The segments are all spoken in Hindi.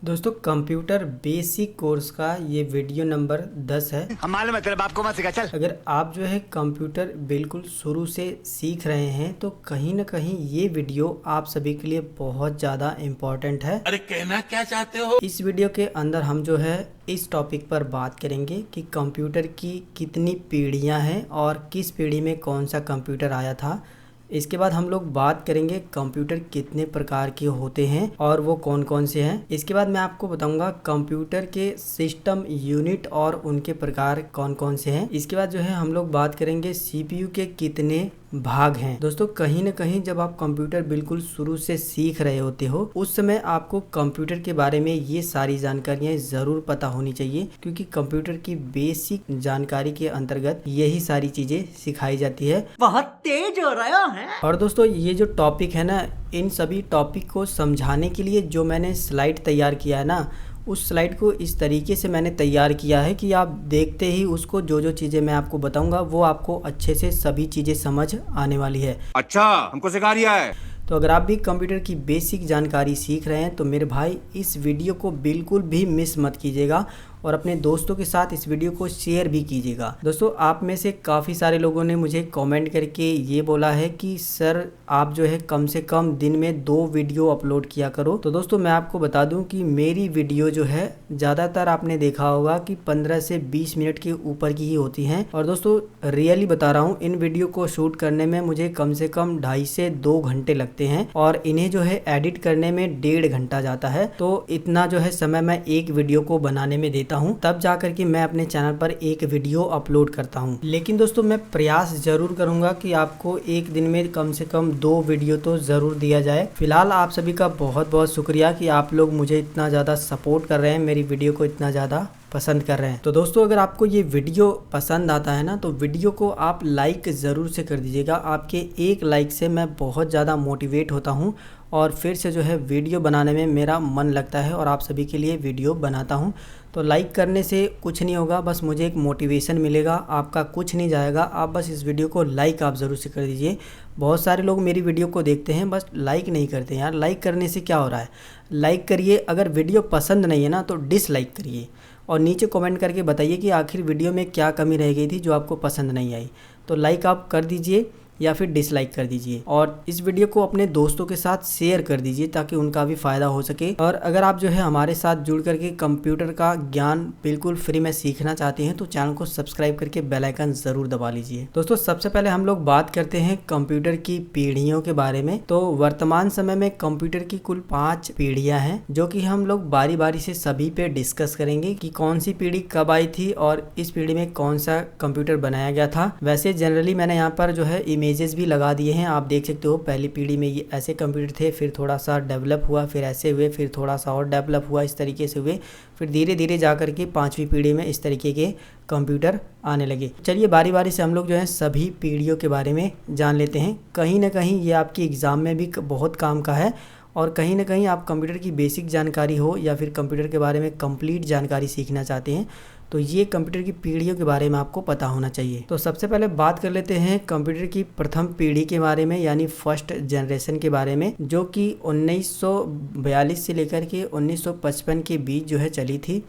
दोस्तों कंप्यूटर बेसिक कोर्स का ये वीडियो नंबर 10 है। हम मालूम है तेरे बाप को मत सिखा चल। अगर आप जो है कंप्यूटर बिल्कुल शुरू से सीख रहे हैं तो कहीं ना कहीं ये वीडियो आप सभी के लिए बहुत ज़्यादा इम्पोर्टेंट है। अरे कहना क्या चाहते हो? इस वीडियो के अंदर हम जो है इस टॉपिक पर बात करेंगे कि कंप्यूटर की कितनी पीढ़ियां हैं और किस पीढ़ी में कौन सा कंप्यूटर आया था। इसके बाद हम लोग बात करेंगे कंप्यूटर कितने प्रकार के होते हैं और वो कौन कौन से हैं। इसके बाद मैं आपको बताऊंगा कंप्यूटर के सिस्टम यूनिट और उनके प्रकार कौन कौन से हैं। इसके बाद जो है हम लोग बात करेंगे सीपीयू के कितने भाग हैं। दोस्तों कहीं ना कहीं जब आप कंप्यूटर बिल्कुल शुरू से सीख रहे होते हो उस समय आपको कंप्यूटर के बारे में ये सारी जानकारियां ज़रूर पता होनी चाहिए, क्योंकि कंप्यूटर की बेसिक जानकारी के अंतर्गत यही सारी चीज़ें सिखाई जाती है। बहुत तेज हो रहा है। और दोस्तों ये जो टॉपिक है ना, इन सभी टॉपिक को समझाने के लिए जो मैंने स्लाइड तैयार किया है ना, उस स्लाइड को इस तरीके से मैंने तैयार किया है कि आप देखते ही उसको जो जो चीज़ें मैं आपको बताऊंगा वो आपको अच्छे से सभी चीज़ें समझ आने वाली है। अच्छा हमको सिखा रिया है। तो अगर आप भी कंप्यूटर की बेसिक जानकारी सीख रहे हैं तो मेरे भाई इस वीडियो को बिल्कुल भी मिस मत कीजिएगा और अपने दोस्तों के साथ इस वीडियो को शेयर भी कीजिएगा। दोस्तों आप में से काफ़ी सारे लोगों ने मुझे कमेंट करके ये बोला है कि सर आप जो है कम से कम दिन में 2 वीडियो अपलोड किया करो। तो दोस्तों मैं आपको बता दूं कि मेरी वीडियो जो है ज़्यादातर आपने देखा होगा कि 15 से 20 मिनट के ऊपर की ही होती हैं। और दोस्तों रियली बता रहा हूँ, इन वीडियो को शूट करने में मुझे कम से कम 2.5 से 2 घंटे लगते हैं और इन्हें जो है एडिट करने में 1.5 घंटा जाता है। तो इतना जो है समय मैं एक वीडियो को बनाने में देता हूँ, तब जाकर के मैं अपने चैनल पर एक वीडियो अपलोड करता हूँ। लेकिन दोस्तों मैं प्रयास जरूर करूंगा कि आपको एक दिन में कम से कम 2 वीडियो तो जरूर दिया जाए। फिलहाल आप सभी का बहुत बहुत शुक्रिया कि आप लोग मुझे इतना ज़्यादा सपोर्ट कर रहे हैं, मेरी वीडियो को इतना ज़्यादा पसंद कर रहे हैं। तो दोस्तों अगर आपको ये वीडियो पसंद आता है ना तो वीडियो को आप लाइक ज़रूर से कर दीजिएगा। आपके एक लाइक से मैं बहुत ज़्यादा मोटिवेट होता हूँ और फिर से जो है वीडियो बनाने में मेरा मन लगता है और आप सभी के लिए वीडियो बनाता हूँ। तो लाइक करने से कुछ नहीं होगा, बस मुझे एक मोटिवेशन मिलेगा, आपका कुछ नहीं जाएगा। आप बस इस वीडियो को लाइक आप ज़रूर से कर दीजिए। बहुत सारे लोग मेरी वीडियो को देखते हैं बस लाइक नहीं करते हैं। यार लाइक करने से क्या हो रहा है, लाइक करिए। अगर वीडियो पसंद नहीं है ना तो डिसलाइक करिए और नीचे कमेंट करके बताइए कि आखिर वीडियो में क्या कमी रह गई थी जो आपको पसंद नहीं आई। तो लाइक आप कर दीजिए या फिर डिसलाइक कर दीजिए और इस वीडियो को अपने दोस्तों के साथ शेयर कर दीजिए ताकि उनका भी फ़ायदा हो सके। और अगर आप जो है हमारे साथ जुड़ करके कंप्यूटर का ज्ञान बिल्कुल फ्री में सीखना चाहते हैं तो चैनल को सब्सक्राइब करके बेल आइकन ज़रूर दबा लीजिए। दोस्तों सबसे पहले हम लोग बात करते हैं कंप्यूटर की पीढ़ियों के बारे में। तो वर्तमान समय में कंप्यूटर की कुल 5 पीढ़ियाँ हैं जो कि हम लोग बारी बारी से सभी पे डिस्कस करेंगे कि कौन सी पीढ़ी कब आई थी और इस पीढ़ी में कौन सा कंप्यूटर बनाया गया था। वैसे जनरली मैंने यहाँ पर जो है इमेजेस भी लगा दिए हैं, आप देख सकते हो। पहली पीढ़ी में ये ऐसे कंप्यूटर थे, फिर थोड़ा सा डेवलप हुआ, फिर ऐसे हुए, फिर थोड़ा सा और डेवलप हुआ, इस तरीके से हुए। फिर धीरे धीरे जा कर के 5वीं पीढ़ी में इस तरीके के कंप्यूटर आने लगे। चलिए बारी बारी से हम लोग जो है सभी पीढ़ियों के बारे में जान लेते हैं। कहीं ना कहीं ये आपकी एग्ज़ाम में भी बहुत काम का है और कहीं ना कहीं आप कंप्यूटर की बेसिक जानकारी हो या फिर कंप्यूटर के बारे में कंप्लीट जानकारी सीखना चाहते हैं तो ये कंप्यूटर की पीढ़ियों के बारे में आपको पता होना चाहिए। तो सबसे पहले बात कर लेते हैं कंप्यूटर की प्रथम पीढ़ी के बारे में, यानी फर्स्ट जनरेशन के बारे में, जो कि 1942 से लेकर के 1955 के बीच जो है चली थी।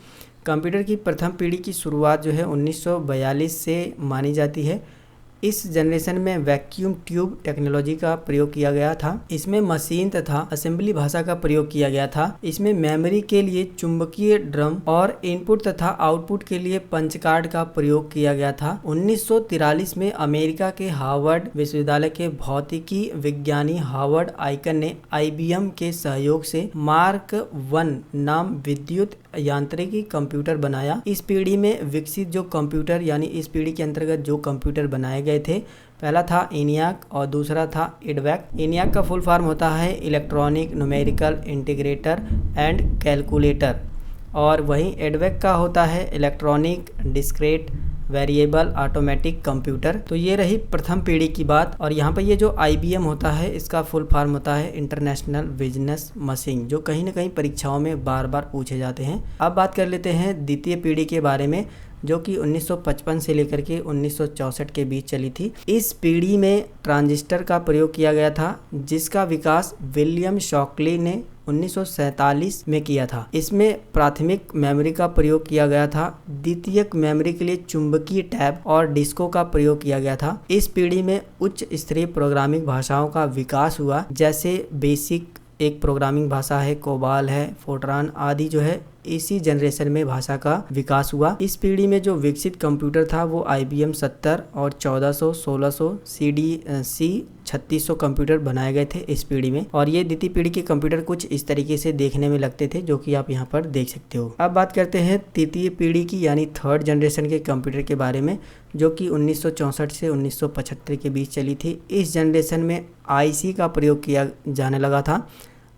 कंप्यूटर की प्रथम पीढ़ी की शुरुआत जो है 1942 से मानी जाती है। इस जनरेशन में वैक्यूम ट्यूब टेक्नोलॉजी का प्रयोग किया गया था। इसमें मशीन तथा असेंबली भाषा का प्रयोग किया गया था। इसमें मेमोरी के लिए चुंबकीय ड्रम और इनपुट तथा आउटपुट के लिए पंच कार्ड का प्रयोग किया गया था। 1943 में अमेरिका के हार्वर्ड विश्वविद्यालय के भौतिकी विज्ञानी हार्वर्ड आइकन ने IBM के सहयोग से मार्क 1 नाम विद्युत यांत्रिकी कंप्यूटर बनाया। इस पीढ़ी में विकसित जो कंप्यूटर यानी इस पीढ़ी के अंतर्गत जो कंप्यूटर बनाए गए थे, पहला था ENIAC और दूसरा था EDVAC। ENIAC का फुल फॉर्म होता है electronic numerical integrator and calculator और वहीं EDVAC का होता है electronic discrete variable automatic computer. तो ये रही प्रथम पीढ़ी की बात। और यहाँ पर ये जो IBM होता है इसका फुल फॉर्म होता है इंटरनेशनल बिजनेस मशीन, जो कहीं ना कहीं परीक्षाओं में बार बार पूछे जाते हैं। अब बात कर लेते हैं द्वितीय पीढ़ी के बारे में, जो कि 1955 से लेकर के 1964 के बीच चली थी। इस पीढ़ी में ट्रांजिस्टर का प्रयोग किया गया था, जिसका विकास विलियम शॉकली ने 1947 में किया था। इसमें प्राथमिक मेमोरी का प्रयोग किया गया था। द्वितीयक मेमोरी के लिए चुंबकीय टैब और डिस्को का प्रयोग किया गया था। इस पीढ़ी में उच्च स्तरीय प्रोग्रामिंग भाषाओं का विकास हुआ, जैसे बेसिक एक प्रोग्रामिंग भाषा है, कोबाल है, फोर्ट्रान आदि जो है इसी जनरेशन में भाषा का विकास हुआ। इस पीढ़ी में जो विकसित कंप्यूटर था वो IBM 70 और 1400, 1600, CDC 3600 कंप्यूटर बनाए गए थे इस पीढ़ी में। और ये द्वितीय पीढ़ी के कंप्यूटर कुछ इस तरीके से देखने में लगते थे, जो कि आप यहाँ पर देख सकते हो। अब बात करते हैं तृतीय पीढ़ी की, यानी थर्ड जनरेशन के कंप्यूटर के बारे में, जो कि 1964 से 1975 के बीच चली थी। इस जनरेशन में IC का प्रयोग किया जाने लगा था।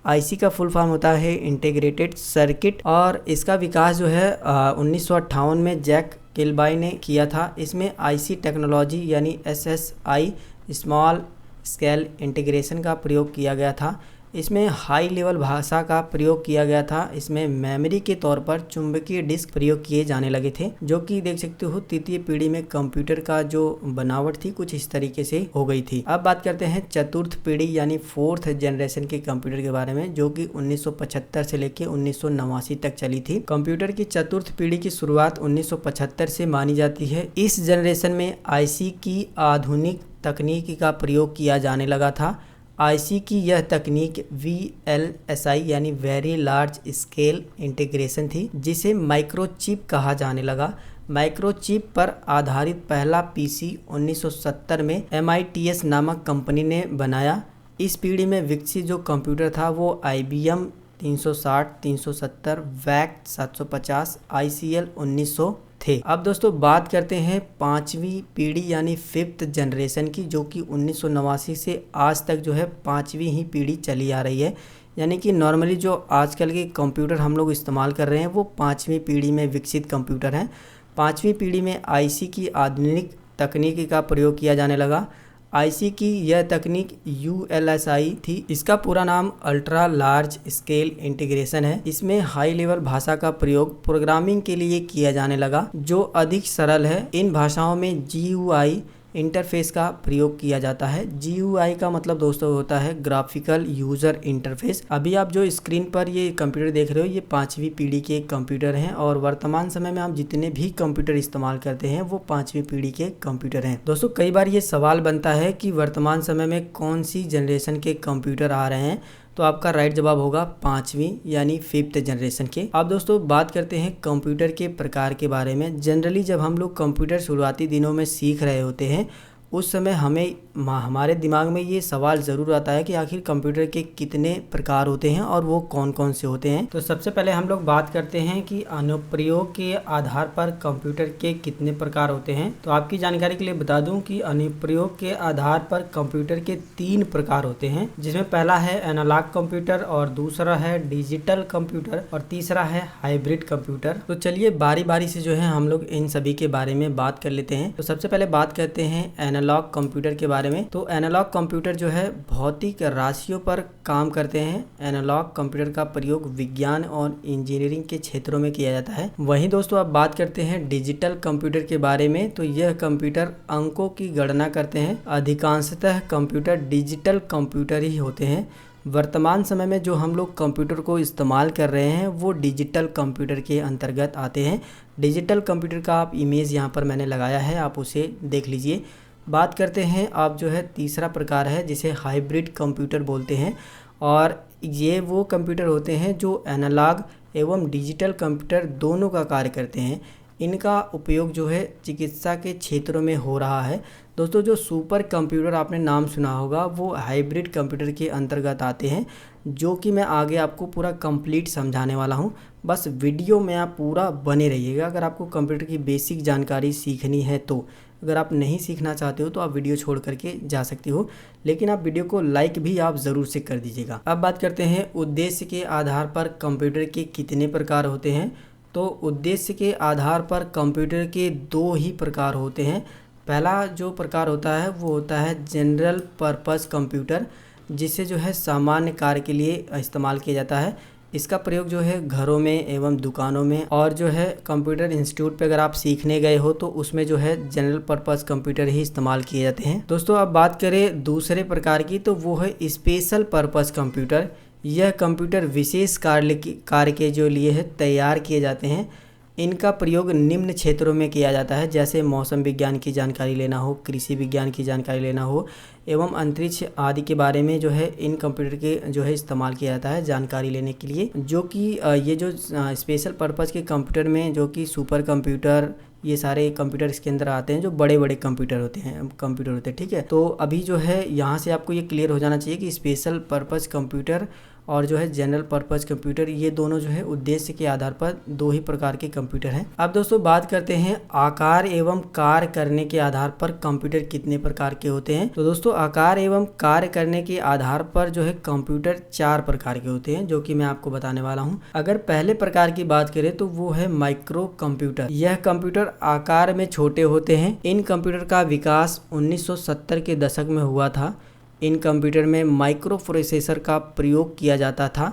IC का फुल फॉर्म होता है इंटीग्रेटेड सर्किट, और इसका विकास जो है 1958 में जैक किलबाई ने किया था। इसमें IC टेक्नोलॉजी यानी SSI स्मॉल स्केल इंटीग्रेशन का प्रयोग किया गया था। इसमें हाई लेवल भाषा का प्रयोग किया गया था। इसमें मेमोरी के तौर पर चुंबकीय डिस्क प्रयोग किए जाने लगे थे, जो कि देख सकते हो तृतीय पीढ़ी में कंप्यूटर का जो बनावट थी कुछ इस तरीके से हो गई थी। अब बात करते हैं चतुर्थ पीढ़ी यानी फोर्थ जनरेशन के कंप्यूटर के बारे में, जो कि 1975 से लेकर 1989 तक चली थी। कंप्यूटर की चतुर्थ पीढ़ी की शुरुआत 1975 से मानी जाती है। इस जनरेशन में IC की आधुनिक तकनीक का प्रयोग किया जाने लगा था। IC की यह तकनीक VLSI यानी वेरी लार्ज स्केल इंटीग्रेशन थी, जिसे माइक्रोचिप कहा जाने लगा। माइक्रोचिप पर आधारित पहला PC 1970 में MITS नामक कंपनी ने बनाया। इस पीढ़ी में विकसित जो कंप्यूटर था वो IBM 360, 370, VAC 750, ICL 1900 थे। अब दोस्तों बात करते हैं पांचवी पीढ़ी यानी फिफ्थ जनरेशन की, जो कि 1989 से आज तक जो है पांचवी ही पीढ़ी चली आ रही है। यानी कि नॉर्मली जो आजकल के कंप्यूटर हम लोग इस्तेमाल कर रहे हैं वो पांचवी पीढ़ी में विकसित कंप्यूटर हैं। पांचवी पीढ़ी में IC की आधुनिक तकनीक का प्रयोग किया जाने लगा। IC की यह तकनीक ULSI थी। इसका पूरा नाम अल्ट्रा लार्ज स्केल इंटीग्रेशन है। इसमें हाई लेवल भाषा का प्रयोग प्रोग्रामिंग के लिए किया जाने लगा, जो अधिक सरल है। इन भाषाओं में GUI इंटरफेस का प्रयोग किया जाता है। GUI का मतलब दोस्तों होता है ग्राफिकल यूजर इंटरफेस। अभी आप जो स्क्रीन पर ये कंप्यूटर देख रहे हो ये पांचवी पीढ़ी के कंप्यूटर हैं, और वर्तमान समय में आप जितने भी कंप्यूटर इस्तेमाल करते हैं वो पांचवी पीढ़ी के कंप्यूटर हैं। दोस्तों कई बार ये सवाल बनता है कि वर्तमान समय में कौन सी जनरेशन के कंप्यूटर आ रहे हैं, तो आपका राइट जवाब होगा पांचवी यानी फिफ्थ जनरेशन के। अब दोस्तों बात करते हैं कंप्यूटर के प्रकार के बारे में। जनरली जब हम लोग कंप्यूटर शुरुआती दिनों में सीख रहे होते हैं उस समय हमारे दिमाग में ये सवाल ज़रूर आता है कि आखिर कंप्यूटर के कितने प्रकार होते हैं और वो कौन कौन से होते हैं। तो सबसे पहले हम लोग बात करते हैं कि अनुप्रयोग के आधार पर कंप्यूटर के कितने प्रकार होते हैं। तो आपकी जानकारी के लिए बता दूं कि अनुप्रयोग के आधार पर कंप्यूटर के 3 प्रकार होते हैं, जिसमें पहला है एनालॉग कंप्यूटर, और दूसरा है डिजिटल कंप्यूटर, और तीसरा है हाइब्रिड कंप्यूटर। तो चलिए बारी बारी से जो है हम लोग इन सभी के बारे में बात कर लेते हैं। तो सबसे पहले बात करते हैं एनालॉग कंप्यूटर के बारे में। तो एनालॉग कंप्यूटर जो है भौतिक राशियों पर काम करते हैं। एनालॉग कंप्यूटर का प्रयोग विज्ञान और इंजीनियरिंग के क्षेत्रों में किया जाता है। वहीं दोस्तों अब बात करते हैं डिजिटल कंप्यूटर के बारे में। तो यह कंप्यूटर अंकों की गणना करते हैं। अधिकांशतः कंप्यूटर डिजिटल कंप्यूटर ही होते हैं। वर्तमान समय में जो हम लोग कंप्यूटर को इस्तेमाल कर रहे हैं वो डिजिटल कंप्यूटर के अंतर्गत आते हैं। डिजिटल कंप्यूटर का आप इमेज यहाँ पर मैंने लगाया है, आप उसे देख लीजिए। बात करते हैं आप जो है तीसरा प्रकार है जिसे हाइब्रिड कंप्यूटर बोलते हैं, और ये वो कंप्यूटर होते हैं जो एनालॉग एवं डिजिटल कंप्यूटर दोनों का कार्य करते हैं। इनका उपयोग जो है चिकित्सा के क्षेत्रों में हो रहा है। दोस्तों जो सुपर कंप्यूटर आपने नाम सुना होगा वो हाइब्रिड कंप्यूटर के अंतर्गत आते हैं, जो कि मैं आगे आपको पूरा कंप्लीट समझाने वाला हूं। बस वीडियो में आप पूरा बने रहिएगा। अगर आपको कंप्यूटर की बेसिक जानकारी सीखनी है तो, अगर आप नहीं सीखना चाहते हो तो आप वीडियो छोड़ करके जा सकते हो, लेकिन आप वीडियो को लाइक भी आप ज़रूर से कर दीजिएगा। अब बात करते हैं उद्देश्य के आधार पर कंप्यूटर के कितने प्रकार होते हैं। तो उद्देश्य के आधार पर कंप्यूटर के 2 ही प्रकार होते हैं। पहला जो प्रकार होता है वो होता है जनरल पर्पस कंप्यूटर, जिसे जो है सामान्य कार्य के लिए इस्तेमाल किया जाता है। इसका प्रयोग जो है घरों में एवं दुकानों में और जो है कंप्यूटर इंस्टीट्यूट पे अगर आप सीखने गए हो तो उसमें जो है जनरल पर्पस कंप्यूटर ही इस्तेमाल किए जाते हैं। दोस्तों अब बात करें दूसरे प्रकार की, तो वो है स्पेशल पर्पस कंप्यूटर। यह कंप्यूटर विशेष कार्य के जो लिए है तैयार किए जाते हैं। इनका प्रयोग निम्न क्षेत्रों में किया जाता है, जैसे मौसम विज्ञान की जानकारी लेना हो, कृषि विज्ञान की जानकारी लेना हो एवं अंतरिक्ष आदि के बारे में जो है इन कंप्यूटर के जो है इस्तेमाल किया जाता है जानकारी लेने के लिए। जो कि ये जो स्पेशल पर्पस के कंप्यूटर में जो कि सुपर कंप्यूटर, ये सारे कंप्यूटर इसके अंदर आते हैं जो बड़े बड़े कंप्यूटर होते हैं। ठीक है, तो अभी जो है यहाँ से आपको ये क्लियर हो जाना चाहिए कि स्पेशल पर्पस कंप्यूटर और जो है जनरल पर्पस कंप्यूटर, ये दोनों जो है उद्देश्य के आधार पर दो ही प्रकार के कंप्यूटर हैं। अब दोस्तों बात करते हैं आकार एवं कार्य करने के आधार पर कंप्यूटर कितने प्रकार के होते हैं। तो दोस्तों आकार एवं कार्य करने के आधार पर जो है कंप्यूटर 4 प्रकार के होते हैं, जो कि मैं आपको बताने वाला हूँ। अगर पहले प्रकार की बात करें तो वो है माइक्रो कंप्यूटर। यह कंप्यूटर आकार में छोटे होते हैं। इन कंप्यूटर का विकास 1970 के दशक में हुआ था। इन कंप्यूटर में माइक्रो प्रोसेसर का प्रयोग किया जाता था।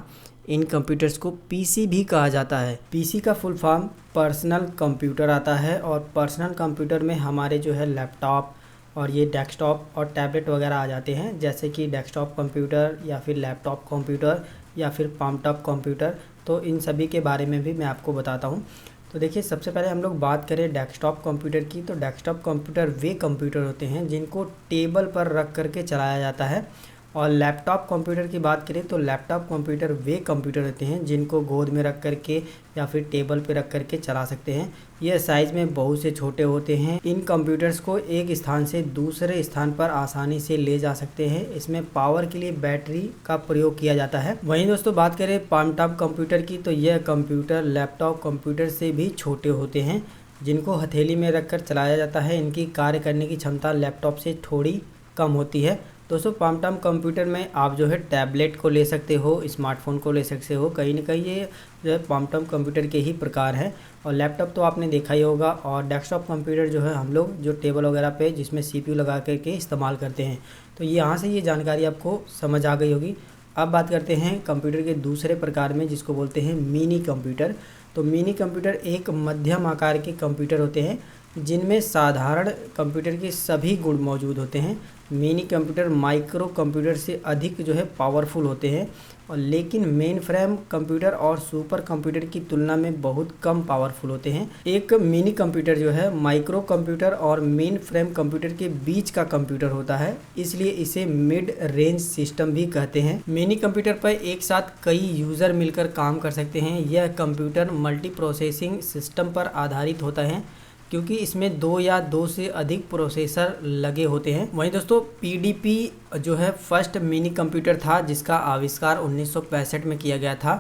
इन कंप्यूटर्स को पीसी भी कहा जाता है। पीसी का फुल फॉर्म पर्सनल कंप्यूटर आता है और पर्सनल कंप्यूटर में हमारे जो है लैपटॉप और ये डेस्कटॉप और टैबलेट वगैरह आ जाते हैं, जैसे कि डेस्कटॉप कंप्यूटर या फिर लैपटॉप कंप्यूटर या फिर पामटॉप कंप्यूटर। तो इन सभी के बारे में भी मैं आपको बताता हूँ। तो देखिए, सबसे पहले हम लोग बात करें डेस्कटॉप कंप्यूटर की, तो डेस्कटॉप कंप्यूटर वे कंप्यूटर होते हैं जिनको टेबल पर रख करके चलाया जाता है। और लैपटॉप कंप्यूटर की बात करें तो लैपटॉप कंप्यूटर वे कंप्यूटर होते हैं जिनको गोद में रख करके या फिर टेबल पे रख करके चला सकते हैं। यह साइज़ में बहुत से छोटे होते हैं। इन कंप्यूटर्स को एक स्थान से दूसरे स्थान पर आसानी से ले जा सकते हैं। इसमें पावर के लिए बैटरी का प्रयोग किया जाता है। वहीं दोस्तों बात करें पामटॉप कंप्यूटर की, तो यह कंप्यूटर लैपटॉप कंप्यूटर से भी छोटे होते हैं जिनको हथेली में रख कर चलाया जाता है। इनकी कार्य करने की क्षमता लैपटॉप से थोड़ी कम होती है। दोस्तों पामटॉप कंप्यूटर में आप जो है टैबलेट को ले सकते हो, स्मार्टफोन को ले सकते हो। कहीं ना कहीं ये जो है पामटॉप कंप्यूटर के ही प्रकार हैं। और लैपटॉप तो आपने देखा ही होगा। और डेस्कटॉप कंप्यूटर जो है हम लोग जो टेबल वगैरह पे जिसमें सीपीयू लगा करके इस्तेमाल करते हैं। तो यहाँ से ये जानकारी आपको समझ आ गई होगी। अब बात करते हैं कंप्यूटर के दूसरे प्रकार में, जिसको बोलते हैं मिनी कंप्यूटर। तो मिनी कंप्यूटर एक मध्यम आकार के कंप्यूटर होते हैं जिनमें साधारण कंप्यूटर के सभी गुण मौजूद होते हैं। मिनी कंप्यूटर माइक्रो कंप्यूटर से अधिक जो है पावरफुल होते हैं, और लेकिन मेन फ्रेम कंप्यूटर और सुपर कंप्यूटर की तुलना में बहुत कम पावरफुल होते हैं। एक मिनी कंप्यूटर जो है माइक्रो कंप्यूटर और मेन फ्रेम कंप्यूटर के बीच का कंप्यूटर होता है, इसलिए इसे मिड रेंज सिस्टम भी कहते हैं। मिनी कंप्यूटर पर एक साथ कई यूज़र मिलकर काम कर सकते हैं। यह कंप्यूटर मल्टी प्रोसेसिंग सिस्टम पर आधारित होता है क्योंकि इसमें 2 या 2 से अधिक प्रोसेसर लगे होते हैं। वहीं दोस्तों पीडीपी जो है फर्स्ट मिनी कंप्यूटर था जिसका आविष्कार 1965 में किया गया था।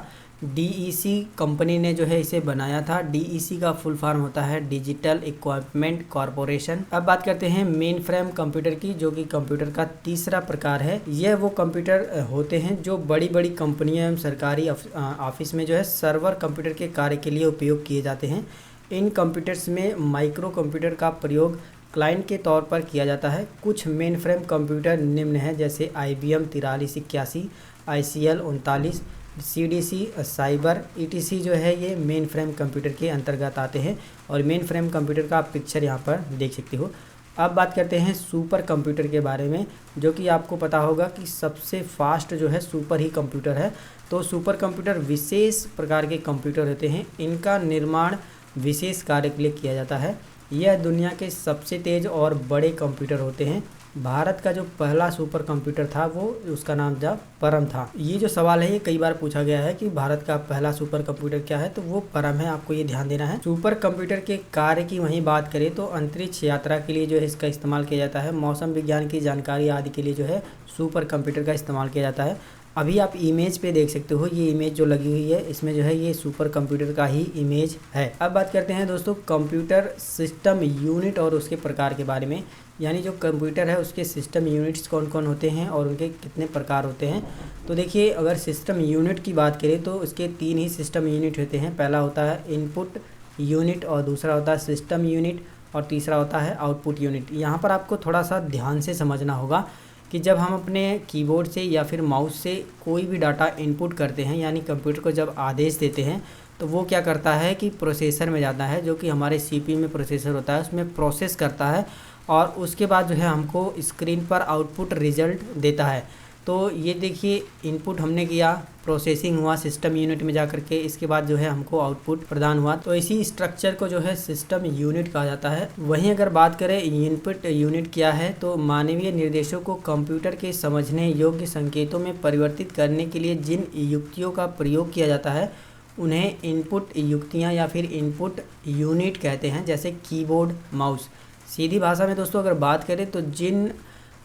डीईसी कंपनी ने जो है इसे बनाया था। डीईसी का फुल फॉर्म होता है डिजिटल इक्विपमेंट कॉरपोरेशन। अब बात करते हैं मेन फ्रेम कंप्यूटर की, जो कि कंप्यूटर का तीसरा प्रकार है। यह वो कंप्यूटर होते हैं जो बड़ी बड़ी कंपनियों एवं सरकारी ऑफिस में जो है सर्वर कंप्यूटर के कार्य के लिए उपयोग किए जाते हैं। इन कंप्यूटर्स में माइक्रो कंप्यूटर का प्रयोग क्लाइंट के तौर पर किया जाता है। कुछ मेन फ्रेम कंप्यूटर निम्न हैं, जैसे IBM 4381, ICL 39, CDC cyber ETC जो है ये मेन फ्रेम कंप्यूटर के अंतर्गत आते हैं। और मेन फ्रेम कंप्यूटर का आप पिक्चर यहाँ पर देख सकते हो। अब बात करते हैं सुपर कंप्यूटर के बारे में, जो कि आपको पता होगा कि सबसे फास्ट जो है सुपर ही कंप्यूटर है। तो सुपर कंप्यूटर विशेष प्रकार के कंप्यूटर होते हैं। इनका निर्माण विशेष कार्य के लिए किया जाता है। यह दुनिया के सबसे तेज़ और बड़े कंप्यूटर होते हैं। भारत का जो पहला सुपर कंप्यूटर था वो उसका नाम था परम था। ये जो सवाल है ये कई बार पूछा गया है कि भारत का पहला सुपर कंप्यूटर क्या है, तो वो परम है। आपको ये ध्यान देना है। सुपर कंप्यूटर के कार्य की वहीं बात करें तो अंतरिक्ष यात्रा के लिए जो है इसका इस्तेमाल किया जाता है। मौसम विज्ञान की जानकारी आदि के लिए जो है सुपर कंप्यूटर का इस्तेमाल किया जाता है। अभी आप इमेज पे देख सकते हो, ये इमेज जो लगी हुई है इसमें जो है ये सुपर कंप्यूटर का ही इमेज है। अब बात करते हैं दोस्तों कंप्यूटर सिस्टम यूनिट और उसके प्रकार के बारे में, यानी जो कंप्यूटर है उसके सिस्टम यूनिट्स कौन कौन होते हैं और उनके कितने प्रकार होते हैं। तो देखिए, अगर सिस्टम यूनिट की बात करें तो इसके 3 ही सिस्टम यूनिट होते हैं। पहला होता है इनपुट यूनिट, और दूसरा होता है सिस्टम यूनिट, और तीसरा होता है आउटपुट यूनिट। यहाँ पर आपको थोड़ा सा ध्यान से समझना होगा। कि जब हम अपने कीबोर्ड से या फिर माउस से कोई भी डाटा इनपुट करते हैं, यानी कंप्यूटर को जब आदेश देते हैं, तो वो क्या करता है कि प्रोसेसर में जाता है, जो कि हमारे सीपीयू में प्रोसेसर होता है, उसमें प्रोसेस करता है और उसके बाद जो है हमको स्क्रीन पर आउटपुट रिजल्ट देता है। तो ये देखिए, इनपुट हमने किया, प्रोसेसिंग हुआ सिस्टम यूनिट में जा कर के, इसके बाद जो है हमको आउटपुट प्रदान हुआ। तो इसी स्ट्रक्चर को जो है सिस्टम यूनिट कहा जाता है। वहीं अगर बात करें इनपुट यूनिट क्या है, तो मानवीय निर्देशों को कंप्यूटर के समझने योग्य संकेतों में परिवर्तित करने के लिए जिन युक्तियों का प्रयोग किया जाता है उन्हें इनपुट युक्तियाँ या फिर इनपुट यूनिट कहते हैं, जैसे कीबोर्ड, माउस। सीधी भाषा में दोस्तों अगर बात करें तो जिन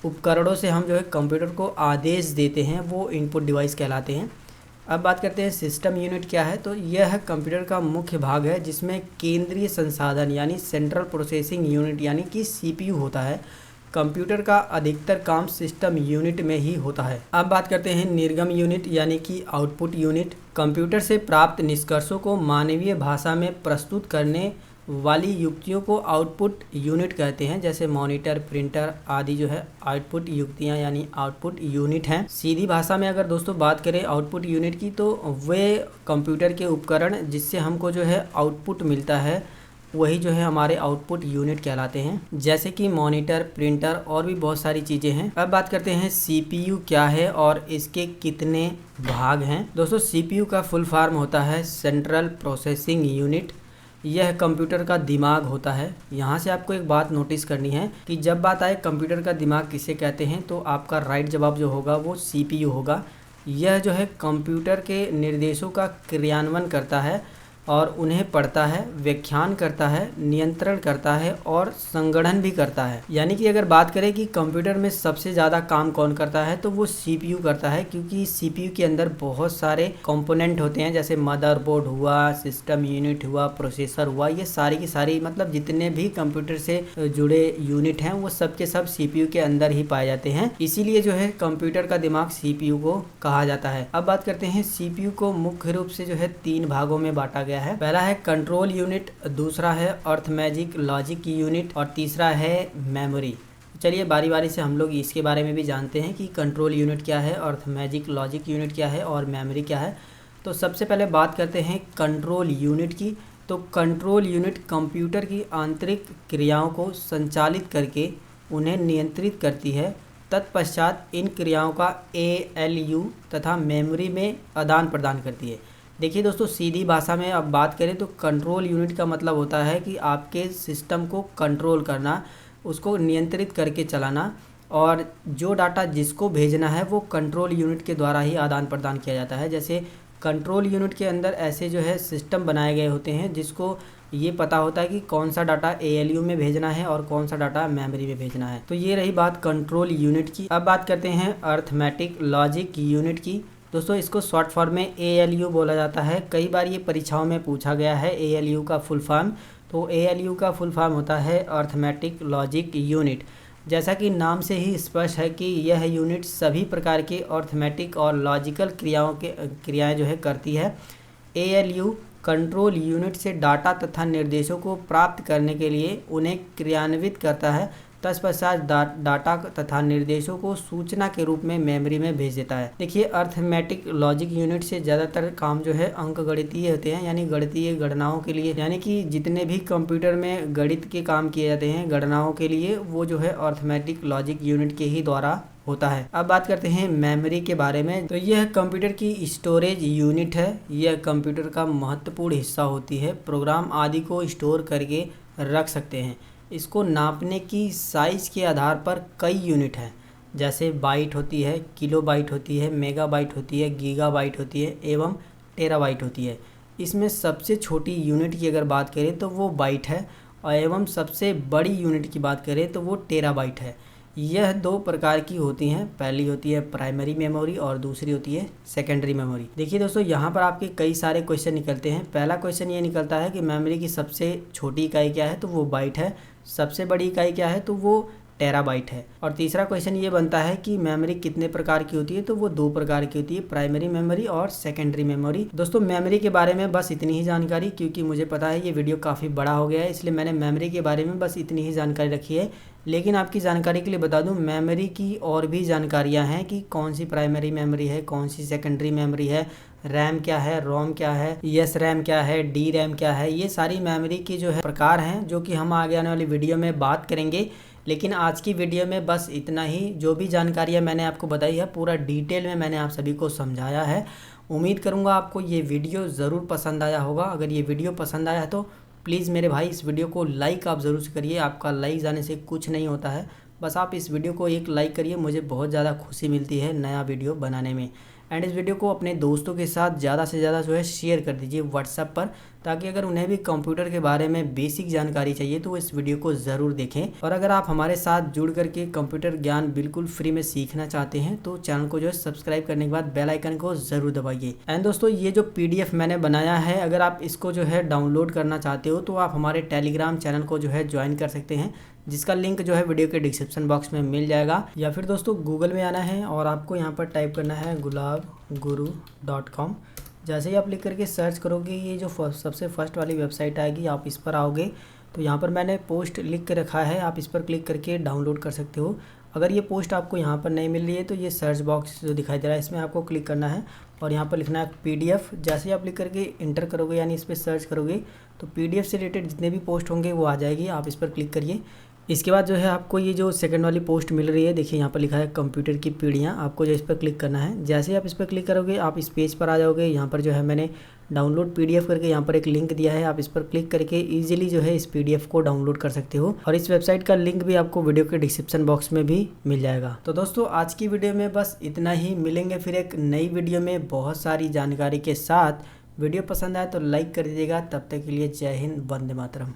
उपकरणों से हम जो है कंप्यूटर को आदेश देते हैं वो इनपुट डिवाइस कहलाते हैं। अब बात करते हैं सिस्टम यूनिट क्या है। तो यह कंप्यूटर का मुख्य भाग है जिसमें केंद्रीय संसाधन यानी सेंट्रल प्रोसेसिंग यूनिट यानी कि सीपीयू होता है। कंप्यूटर का अधिकतर काम सिस्टम यूनिट में ही होता है। अब बात करते हैं निर्गम यूनिट यानी कि आउटपुट यूनिट। कंप्यूटर से प्राप्त निष्कर्षों को मानवीय भाषा में प्रस्तुत करने वाली युक्तियों को आउटपुट यूनिट कहते हैं, जैसे मॉनिटर, प्रिंटर आदि जो है आउटपुट युक्तियां यानी आउटपुट यूनिट हैं। सीधी भाषा में अगर दोस्तों बात करें आउटपुट यूनिट की, तो वे कंप्यूटर के उपकरण जिससे हमको जो है आउटपुट मिलता है वही जो है हमारे आउटपुट यूनिट कहलाते हैं, जैसे कि मॉनिटर, प्रिंटर और भी बहुत सारी चीज़ें हैं। अब बात करते हैं सीपीयू क्या है और इसके कितने भाग हैं। दोस्तों सीपीयू का फुल फॉर्म होता है सेंट्रल प्रोसेसिंग यूनिट। यह कंप्यूटर का दिमाग होता है। यहाँ से आपको एक बात नोटिस करनी है कि जब बात आए कंप्यूटर का दिमाग किसे कहते हैं, तो आपका राइट जवाब जो होगा वो सीपीयू होगा। यह जो है कंप्यूटर के निर्देशों का क्रियान्वयन करता है और उन्हें पढ़ता है, व्याख्यान करता है, नियंत्रण करता है और संगठन भी करता है। यानी कि अगर बात करें कि कंप्यूटर में सबसे ज़्यादा काम कौन करता है, तो वो सीपीयू करता है, क्योंकि सीपीयू के अंदर बहुत सारे कंपोनेंट होते हैं, जैसे मदरबोर्ड हुआ, सिस्टम यूनिट हुआ, प्रोसेसर हुआ। ये सारी की सारी मतलब जितने भी कंप्यूटर से जुड़े यूनिट हैं वो सब के सब सीपीयू के अंदर ही पाए जाते हैं। इसीलिए जो है कंप्यूटर का दिमाग सीपीयू को कहा जाता है। अब बात करते हैं सीपीयू को मुख्य रूप से जो है 3 भागों में बांटा गया है। पहला है कंट्रोल यूनिट, दूसरा है अर्थमैजिक लॉजिक यूनिट और तीसरा है मेमोरी। चलिए बारी बारी से हम लोग इसके बारे में भी जानते हैं कि कंट्रोल यूनिट क्या है, अर्थमैजिक लॉजिक यूनिट क्या है और मेमोरी क्या है। तो सबसे पहले बात करते हैं कंट्रोल यूनिट की। तो कंट्रोल यूनिट कंप्यूटर की आंतरिक क्रियाओं को संचालित करके उन्हें नियंत्रित करती है। तत्पश्चात इन क्रियाओं का ALU तथा मेमोरी में आदान प्रदान करती है। देखिए दोस्तों, सीधी भाषा में अब बात करें तो कंट्रोल यूनिट का मतलब होता है कि आपके सिस्टम को कंट्रोल करना, उसको नियंत्रित करके चलाना, और जो डाटा जिसको भेजना है वो कंट्रोल यूनिट के द्वारा ही आदान प्रदान किया जाता है। जैसे कंट्रोल यूनिट के अंदर ऐसे जो है सिस्टम बनाए गए होते हैं जिसको ये पता होता है कि कौन सा डाटा ALU में भेजना है और कौन सा डाटा मेमोरी में भेजना है। तो ये रही बात कंट्रोल यूनिट की। अब बात करते हैं अर्थमेटिक लॉजिक यूनिट की। दोस्तों इसको शॉर्ट फॉर्म में ALU बोला जाता है। कई बार ये परीक्षाओं में पूछा गया है ALU का फुल फॉर्म। तो ALU का फुल फॉर्म होता है अर्थमेटिक लॉजिक यूनिट। जैसा कि नाम से ही स्पष्ट है कि यह यूनिट सभी प्रकार के अर्थमेटिक और लॉजिकल क्रियाएं जो है करती है। ALU कंट्रोल यूनिट से डाटा तथा निर्देशों को प्राप्त करने के लिए उन्हें क्रियान्वित करता है। तत्पश्चात डाटा तथा निर्देशों को सूचना के रूप में मेमोरी में भेज देता है। देखिए अर्थमेटिक लॉजिक यूनिट से ज़्यादातर काम जो है अंकगणितीय होते हैं, यानी गणितीय गणनाओं के लिए, यानी कि जितने भी कंप्यूटर में गणित के काम किए जाते हैं गणनाओं के लिए, वो जो है अर्थमेटिक लॉजिक यूनिट के ही द्वारा होता है। अब बात करते हैं मेमोरी के बारे में। तो यह कंप्यूटर की स्टोरेज यूनिट है। यह कंप्यूटर का महत्वपूर्ण हिस्सा होती है। प्रोग्राम आदि को स्टोर करके रख सकते हैं। इसको नापने की साइज़ के आधार पर कई यूनिट हैं, जैसे बाइट होती है, किलोबाइट होती है, मेगाबाइट होती है, गीगाबाइट होती है एवं टेराबाइट होती है। इसमें सबसे छोटी यूनिट की अगर बात करें तो वो बाइट है, और एवं सबसे बड़ी यूनिट की बात करें तो वो टेराबाइट है। यह 2 प्रकार की होती हैं। पहली होती है प्राइमरी मेमोरी और दूसरी होती है सेकेंडरी मेमोरी। देखिए दोस्तों, यहाँ पर आपके कई सारे क्वेश्चन निकलते हैं। पहला क्वेश्चन ये निकलता है कि मेमोरी की सबसे छोटी इकाई क्या है, तो वो बाइट है। सबसे बड़ी इकाई क्या है, तो वो टेराबाइट है। और तीसरा क्वेश्चन ये बनता है कि मेमोरी कितने प्रकार की होती है, तो वो 2 प्रकार की होती है, प्राइमरी मेमोरी और सेकेंडरी मेमोरी। दोस्तों मेमोरी के बारे में बस इतनी ही जानकारी, क्योंकि मुझे पता है ये वीडियो काफ़ी बड़ा हो गया है, इसलिए मैंने मेमोरी के बारे में बस इतनी ही जानकारी रखी है। लेकिन आपकी जानकारी के लिए बता दूं, मेमोरी की और भी जानकारियां हैं कि कौन सी प्राइमरी मेमोरी है, कौन सी सेकेंडरी मेमोरी है, रैम क्या है, रोम क्या है, एस रैम क्या है, डी रैम क्या है। ये सारी मेमोरी की जो है प्रकार हैं, जो कि हम आगे आने वाली वीडियो में बात करेंगे। लेकिन आज की वीडियो में बस इतना ही। जो भी जानकारियाँ मैंने आपको बताई है पूरा डिटेल में मैंने आप सभी को समझाया है। उम्मीद करूँगा आपको ये वीडियो ज़रूर पसंद आया होगा। अगर ये वीडियो पसंद आया है तो प्लीज़ मेरे भाई इस वीडियो को लाइक आप ज़रूर से करिए। आपका लाइक जाने से कुछ नहीं होता है, बस आप इस वीडियो को एक लाइक करिए, मुझे बहुत ज़्यादा खुशी मिलती है नया वीडियो बनाने में। एंड इस वीडियो को अपने दोस्तों के साथ ज़्यादा से ज़्यादा जो है शेयर कर दीजिए व्हाट्सएप पर, ताकि अगर उन्हें भी कंप्यूटर के बारे में बेसिक जानकारी चाहिए तो वो इस वीडियो को ज़रूर देखें। और अगर आप हमारे साथ जुड़ करके कंप्यूटर ज्ञान बिल्कुल फ्री में सीखना चाहते हैं तो चैनल को जो है सब्सक्राइब करने के बाद बेल आइकन को ज़रूर दबाइए। एंड दोस्तों ये जो PDF मैंने बनाया है, अगर आप इसको जो है डाउनलोड करना चाहते हो तो आप हमारे टेलीग्राम चैनल को जो है ज्वाइन कर सकते हैं, जिसका लिंक जो है वीडियो के डिस्क्रिप्शन बॉक्स में मिल जाएगा। या फिर दोस्तों गूगल में आना है और आपको यहाँ पर टाइप करना है gulabguru.com। जैसे ही आप लिख करके सर्च करोगे ये जो सबसे फर्स्ट वाली वेबसाइट आएगी, आप इस पर आओगे तो यहाँ पर मैंने पोस्ट लिख के रखा है, आप इस पर क्लिक करके डाउनलोड कर सकते हो। अगर ये पोस्ट आपको यहाँ पर नहीं मिल रही है तो ये सर्च बॉक्स जो दिखाई दे रहा है इसमें आपको क्लिक करना है और यहाँ पर लिखना है PDF। जैसे ही आप लिख करके इंटर करोगे यानी इस पर सर्च करोगे तो PDF से रिलेटेड जितने भी पोस्ट होंगे वो आ जाएगी, आप इस पर क्लिक करिए। इसके बाद जो है आपको ये जो सेकंड वाली पोस्ट मिल रही है, देखिए यहाँ पर लिखा है कंप्यूटर की पीढ़ियाँ, आपको जो इस पर क्लिक करना है। जैसे ही आप इस पर क्लिक करोगे आप इस पेज पर आ जाओगे। यहाँ पर जो है मैंने डाउनलोड PDF करके यहाँ पर एक लिंक दिया है, आप इस पर क्लिक करके इजीली जो है इस PDF को डाउनलोड कर सकते हो। और इस वेबसाइट का लिंक भी आपको वीडियो के डिस्क्रिप्शन बॉक्स में भी मिल जाएगा। तो दोस्तों आज की वीडियो में बस इतना ही, मिलेंगे फिर एक नई वीडियो में बहुत सारी जानकारी के साथ। वीडियो पसंद आए तो लाइक कर दीजिएगा। तब तक के लिए जय हिंद, वंदे मातरम।